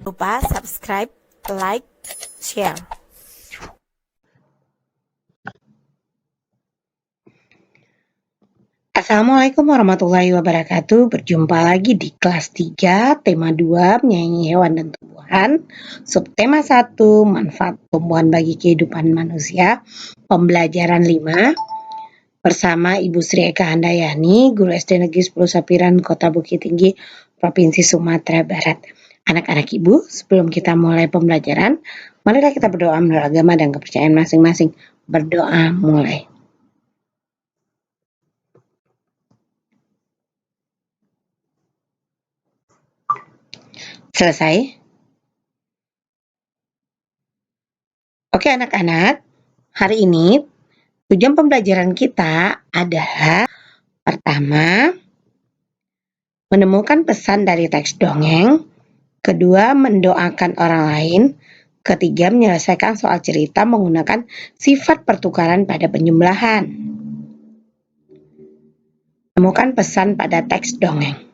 lupa subscribe, like, share. Assalamualaikum warahmatullahi wabarakatuh. Berjumpa lagi di kelas 3, tema 2, menyayangi hewan dan tumbuhan. Subtema 1, manfaat tumbuhan bagi kehidupan manusia. Pembelajaran 5, bersama Ibu Sri Eka Handayani, Guru SD Negeri 10 Sapiran, Kota Bukit Tinggi, Provinsi Sumatera Barat. Anak-anak Ibu, sebelum kita mulai pembelajaran, marilah kita berdoa menurut agama dan kepercayaan masing-masing. Berdoa mulai. Selesai? Oke anak-anak, hari ini tujuan pembelajaran kita adalah pertama, menemukan pesan dari teks dongeng, kedua, mendoakan orang lain, ketiga, menyelesaikan soal cerita menggunakan sifat pertukaran pada penjumlahan. Menemukan pesan pada teks dongeng.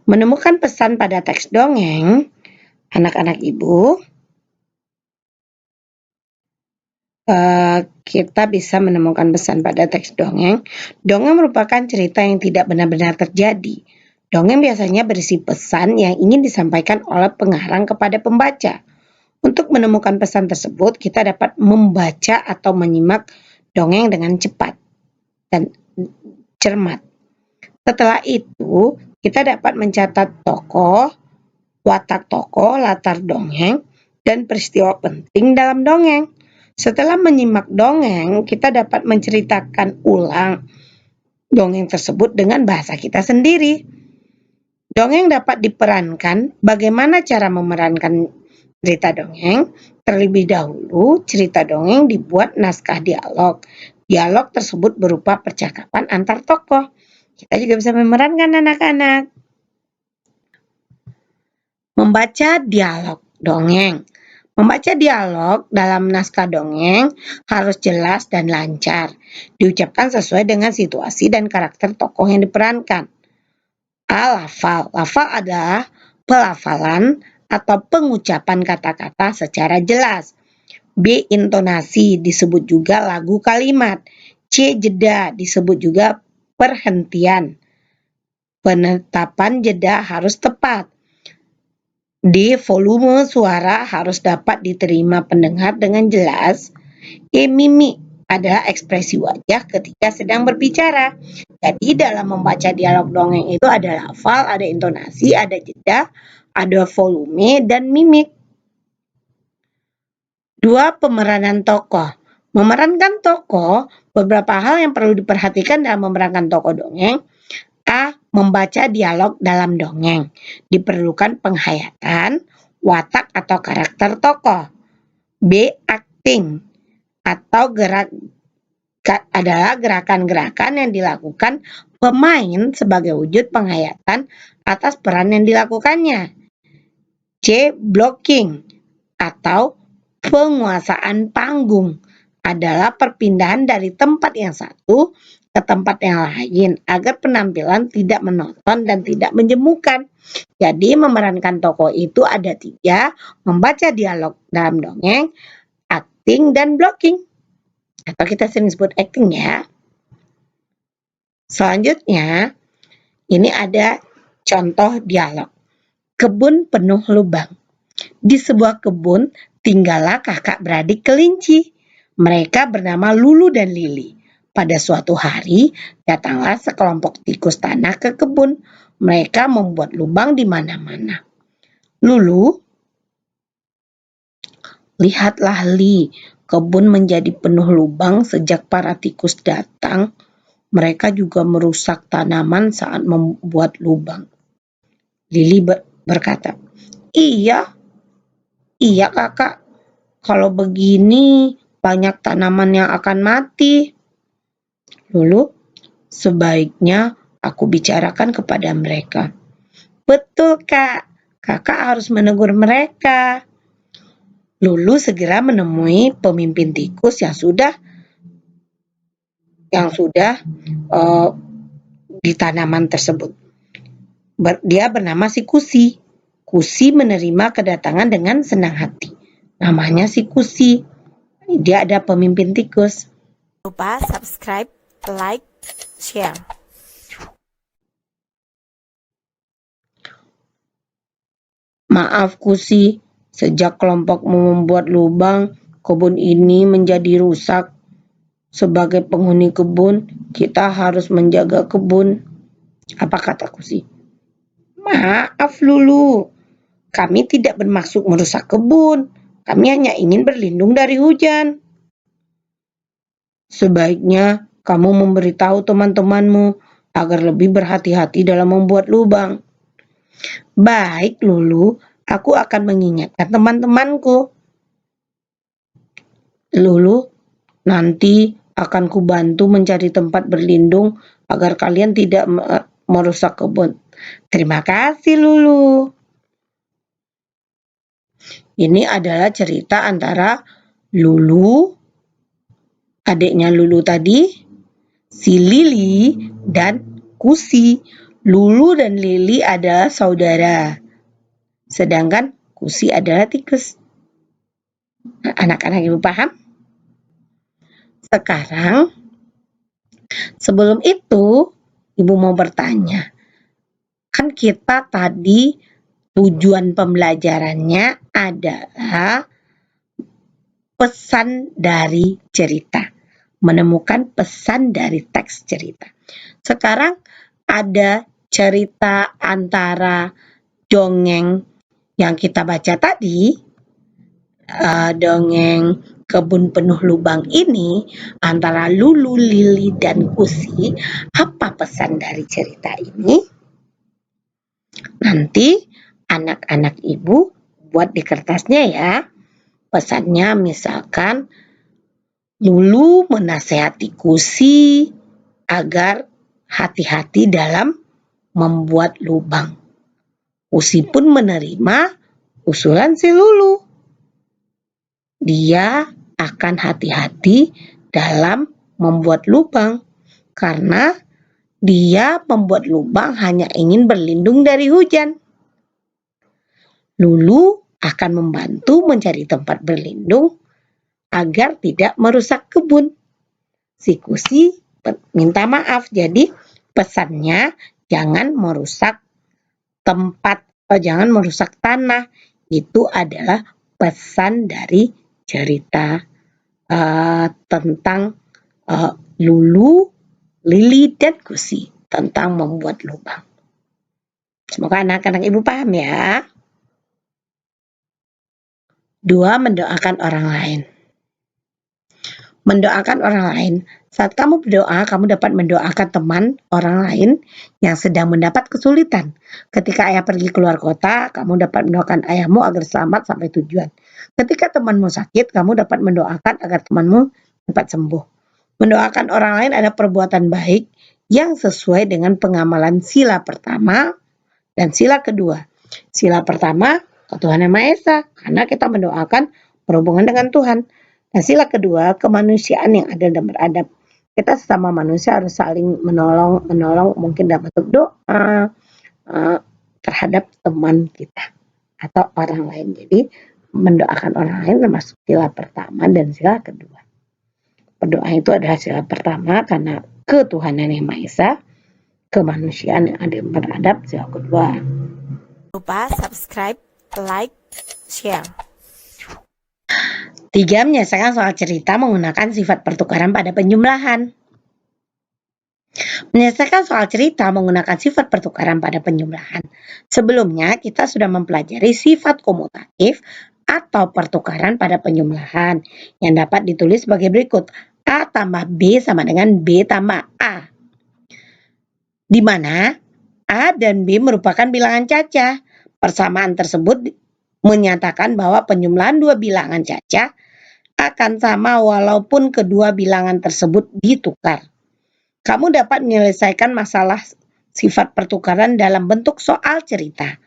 Menemukan pesan pada teks dongeng, anak-anak Ibu, kita bisa menemukan pesan pada teks dongeng. Dongeng merupakan cerita yang tidak benar-benar terjadi. Dongeng biasanya berisi pesan yang ingin disampaikan oleh pengarang kepada pembaca. Untuk menemukan pesan tersebut, kita dapat membaca atau menyimak dongeng dengan cepat dan cermat. Setelah itu, kita dapat mencatat tokoh, watak tokoh, latar dongeng, dan peristiwa penting dalam dongeng. Setelah menyimak dongeng, kita dapat menceritakan ulang dongeng tersebut dengan bahasa kita sendiri. Dongeng dapat diperankan. Bagaimana cara memerankan cerita dongeng? Terlebih dahulu, cerita dongeng dibuat naskah dialog. Dialog tersebut berupa percakapan antar tokoh. Kita juga bisa memerankan anak-anak. Membaca dialog dongeng. Membaca dialog dalam naskah dongeng harus jelas dan lancar. Diucapkan sesuai dengan situasi dan karakter tokoh yang diperankan. A. Lafal. Lafal adalah pelafalan atau pengucapan kata-kata secara jelas. B. Intonasi, disebut juga lagu kalimat. C. Jeda, disebut juga perhentian. Penetapan jeda harus tepat. D. Volume suara harus dapat diterima pendengar dengan jelas. E. Mimik adalah ekspresi wajah ketika sedang berbicara. Jadi dalam membaca dialog dongeng itu ada lafal, ada intonasi, ada jeda, ada volume, dan mimik. 2. Pemeranan tokoh. Memerankan tokoh, beberapa hal yang perlu diperhatikan dalam memerankan tokoh dongeng. A. Membaca dialog dalam dongeng. Diperlukan penghayatan, watak atau karakter tokoh. B. Acting atau adalah gerakan-gerakan yang dilakukan pemain sebagai wujud penghayatan atas peran yang dilakukannya. C. Blocking atau penguasaan panggung adalah perpindahan dari tempat yang satu ke tempat yang lain agar penampilan tidak menonton dan tidak menjemukan. Jadi memerankan tokoh itu ada 3, membaca dialog dalam dongeng, acting, dan blocking. Atau kita sering sebut acting ya. Selanjutnya, ini ada contoh dialog. Kebun penuh lubang. Di sebuah kebun tinggallah kakak beradik kelinci. Mereka bernama Lulu dan Lili. Pada suatu hari, datanglah sekelompok tikus tanah ke kebun. Mereka membuat lubang di mana-mana. Lulu, lihatlah Li, kebun menjadi penuh lubang sejak para tikus datang. Mereka juga merusak tanaman saat membuat lubang. Lili berkata, Iya kakak, kalau begini banyak tanaman yang akan mati. Lulu, sebaiknya aku bicarakan kepada mereka. Betul kak, kakak harus menegur mereka. Lulu segera menemui pemimpin tikus yang sudah di tanaman tersebut. Dia bernama si Kusi. Kusi menerima kedatangan dengan senang hati. Namanya si Kusi. Dia ada pemimpin tikus. Lupa subscribe, like, share. Maaf Kusi, sejak kelompokmu membuat lubang, kebun ini menjadi rusak. Sebagai penghuni kebun, kita harus menjaga kebun. Apa kata Kusi? Maaf Lulu, kami tidak bermaksud merusak kebun. Kami hanya ingin berlindung dari hujan. Sebaiknya kamu memberitahu teman-temanmu agar lebih berhati-hati dalam membuat lubang. Baik Lulu, aku akan mengingatkan teman-temanku. Lulu, nanti akan kubantu mencari tempat berlindung agar kalian tidak merusak kebun. Terima kasih Lulu. Ini adalah cerita antara Lulu, adiknya Lulu tadi, si Lili, dan Kusi. Lulu dan Lili adalah saudara, sedangkan Kusi adalah tikus. Anak-anak ibu paham? Sekarang, sebelum itu, ibu mau bertanya. Kan kita tadi tujuan pembelajarannya adalah pesan dari cerita. Menemukan pesan dari teks cerita. Sekarang ada cerita antara dongeng yang kita baca tadi, dongeng kebun penuh lubang ini antara Lulu, Lili, dan Kusi. Apa pesan dari cerita ini? Nanti anak-anak ibu buat di kertasnya ya. Pesannya misalkan Lulu menasehati Kusi agar hati-hati dalam membuat lubang. Kusi pun menerima usulan si Lulu. Dia akan hati-hati dalam membuat lubang karena dia membuat lubang hanya ingin berlindung dari hujan. Lulu akan membantu mencari tempat berlindung agar tidak merusak kebun. Si Kusi minta maaf, jadi pesannya jangan merusak tempat, jangan merusak tanah. Itu adalah pesan dari cerita tentang Lulu, Lili, dan Kusi tentang membuat lubang. Semoga anak-anak ibu paham ya. 2. Mendoakan orang lain. Mendoakan orang lain. Saat kamu berdoa, kamu dapat mendoakan teman orang lain yang sedang mendapat kesulitan. Ketika ayah pergi keluar kota, kamu dapat mendoakan ayahmu agar selamat sampai tujuan. Ketika temanmu sakit, kamu dapat mendoakan agar temanmu cepat sembuh. Mendoakan orang lain adalah perbuatan baik yang sesuai dengan pengamalan sila pertama dan sila kedua. Sila pertama, Tuhan Yang Maha Esa, karena kita mendoakan berhubungan dengan Tuhan. Dan sila kedua, kemanusiaan yang adil dan beradab. Kita sesama manusia harus saling menolong mungkin dalam bentuk doa terhadap teman kita atau orang lain. Jadi mendoakan orang lain termasuk sila pertama dan sila kedua. Berdoa itu adalah sila pertama karena ketuhanan Yang Maha Esa, kemanusiaan yang adil dan beradab sila kedua. Lupa subscribe, like, share. 3. Menyelesaikan soal cerita menggunakan sifat pertukaran pada penjumlahan. Menyelesaikan soal cerita menggunakan sifat pertukaran pada penjumlahan. Sebelumnya kita sudah mempelajari sifat komutatif atau pertukaran pada penjumlahan yang dapat ditulis sebagai berikut. A tambah B sama dengan B tambah A. Di mana A dan B merupakan bilangan cacah. Persamaan tersebut menyatakan bahwa penjumlahan dua bilangan cacah akan sama walaupun kedua bilangan tersebut ditukar. Kamu dapat menyelesaikan masalah sifat pertukaran dalam bentuk soal cerita.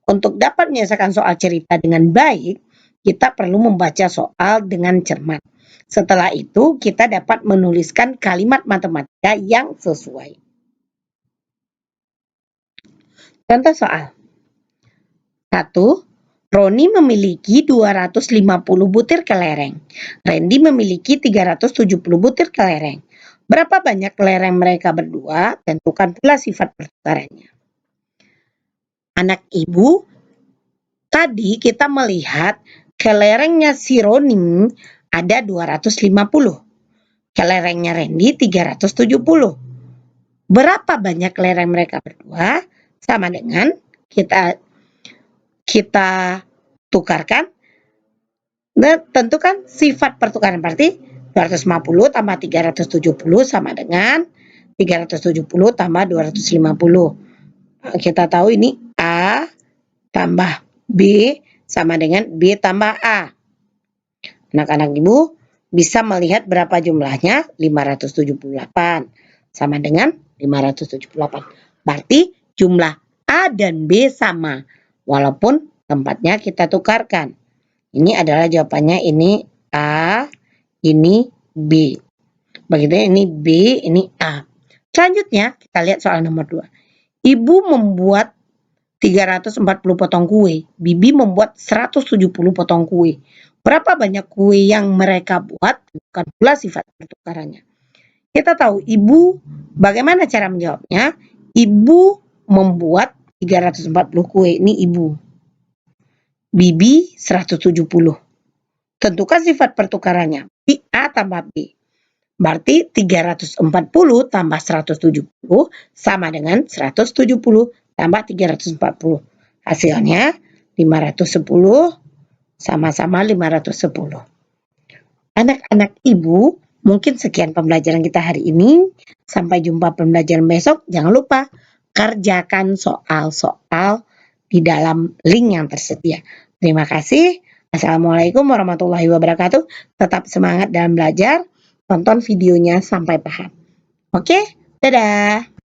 Untuk dapat menyelesaikan soal cerita dengan baik, kita perlu membaca soal dengan cermat. Setelah itu, kita dapat menuliskan kalimat matematika yang sesuai. Contoh soal. 1. Roni memiliki 250 butir kelereng. Randy memiliki 370 butir kelereng. Berapa banyak kelereng mereka berdua? Tentukan pula sifat pertukarannya. Anak ibu, tadi kita melihat kelerengnya si Roni ada 250. Kelerengnya Randy 370. Berapa banyak kelereng mereka berdua? Sama dengan kita tukarkan. Nah, tentukan sifat pertukaran, berarti 250 tambah 370 sama dengan 370 tambah 250. Kita tahu ini A tambah B sama dengan B tambah A. Anak-anak ibu bisa melihat berapa jumlahnya, 578 sama dengan 578. Berarti jumlah A dan B sama, walaupun tempatnya kita tukarkan. Ini adalah jawabannya, ini A, ini B. Begitu ini B, ini A. Selanjutnya kita lihat soal nomor 2. Ibu membuat 340 potong kue. Bibi membuat 170 potong kue. Berapa banyak kue yang mereka buat? Bukan pula sifat pertukarannya. Kita tahu ibu, bagaimana cara menjawabnya? Ibu membuat 340 kue. Ini ibu. Bibi 170. Tentukan sifat pertukarannya. A tambah B. Berarti 340 tambah 170 sama dengan 170 tambah 340. Hasilnya 510 sama-sama 510. Anak-anak ibu, mungkin sekian pembelajaran kita hari ini. Sampai jumpa pembelajaran besok. Jangan lupa kerjakan soal-soal di dalam link yang tersedia. Terima kasih. Assalamualaikum warahmatullahi wabarakatuh. Tetap semangat dalam belajar. Tonton videonya sampai paham. Oke, dadah.